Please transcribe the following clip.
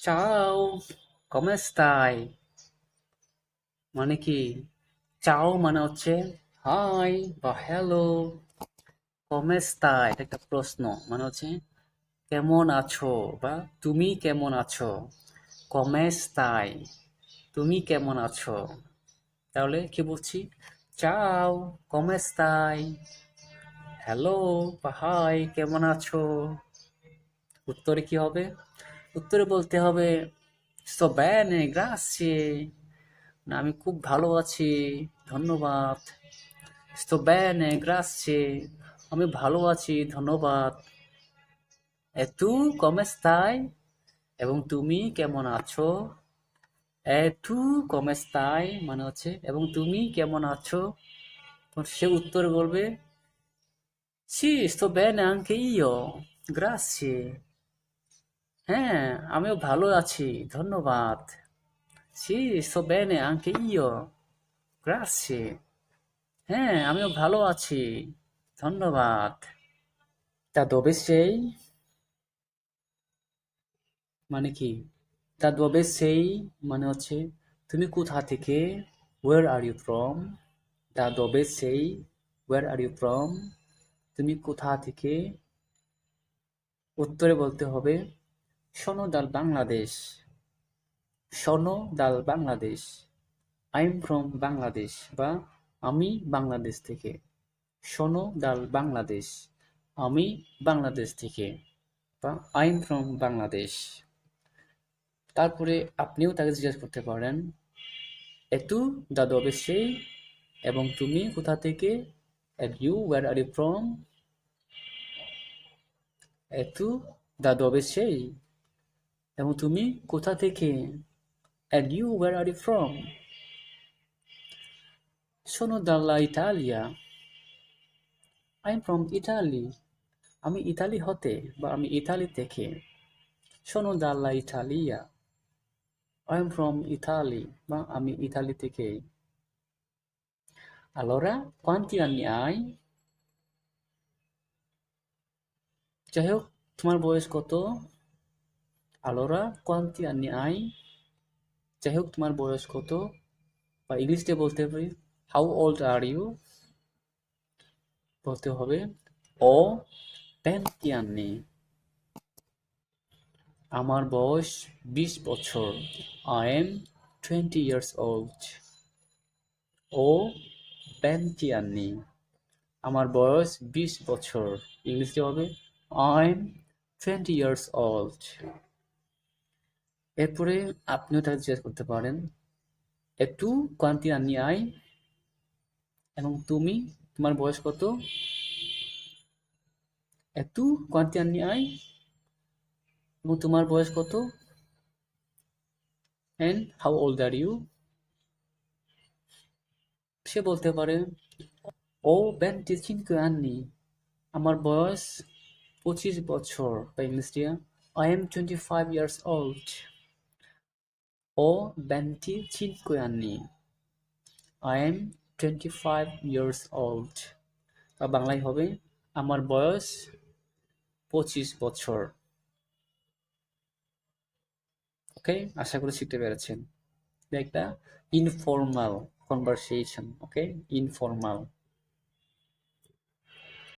চাও, come stai? মানে কি? চাও মানে হচ্ছে হাই বা হ্যালো। come stai এটা একটা প্রশ্ন, মানে হচ্ছে কেমন আছো বা তুমি কেমন আছো। come stai তুমি কেমন আছো। তাহলে কি বলছি? চাও, come stai? হ্যালো বা হাই, কেমন আছো। উত্তরে কি হবে? উত্তরে বলতে হবে sto bene, grazie। না, আমি খুব ভালো আছি, ধন্যবাদ। sto bene, grazie। আমি ভালো আছি, ধন্যবাদ। E tu come stai? এবং তুমি কেমন আছো? E tu come stai মানে হচ্ছে এবং তুমি কেমন আছো। তো সে উত্তরে বলবে sì, sto bene anche io, grazie। হ্যাঁ, আমিও ভালো আছি, ধন্যবাদ। Sì, sto bene anche io, grazie। হ্যাঁ, আমিও ভালো আছি, ধন্যবাদ। তা দবে সেই মানে কি? তা দবে সেই মানে হচ্ছে তুমি কোথা থেকে? Where are you from? তা দবে সেই Where are you from? তুমি কোথা থেকে? উত্তরে বলতে হবে শোনো দাল বাংলাদেশ। শোনো দাল বাংলাদেশ। I'm from বাংলাদেশ বা আমি বাংলাদেশ থেকে। শোনো দাল বাংলাদেশ, আমি বাংলাদেশ থেকে বা I'm from বাংলাদেশ। তারপরে আপনিও তাকে জিজ্ঞাসা করতে পারেন এতু দাদু অবশ্যই এবং তুমি কোথা থেকে? and you where are you from? এতু দাদু অবশ্যই এবং তুমি কোথা থেকে? and you where are you from? sono dalla Italia, I'm from Italy। আমি ইতালি হতে বা আমি ইতালি থেকে। sono dalla Italia, I'm from Italy বা আমি ইতালি থেকে। allora quanti anni hai? যাই হোক, তোমার বয়স কত? allora quanti anni hai? যাই হোক, তোমার বয়স কত? বা ইংলিশে বলতে পারি হাউ ওল্ড আর ইউ? বলতে হবে ও 20 anni। আমার বয়স 20 বছর। I am 20 years old। O 20 anni। আমার বয়স 20 বছর। ইংলিশে হবে I'm 20 years old। এরপরে আপনিও তাকে জিজ্ঞেস করতে পারেন একটু quanti anni hai? এবং তুমি, তোমার বয়স কত? একটু quanti anni hai? এবং তোমার বয়স কত? and how old are you? সে বলতে পারে ও 25 anni। আমার বয়স 25 বছর বা ইংলিশ দিয়ে I am 25 years old। O 25 anni। I am 25 years old বা বাংলায় হবে আমার বয়স 25 বছর। ওকে, আশা করি শিখতে পেরেছেন। একটা ইনফর্মাল কনভারসেশন। ওকে, ইনফর্মাল।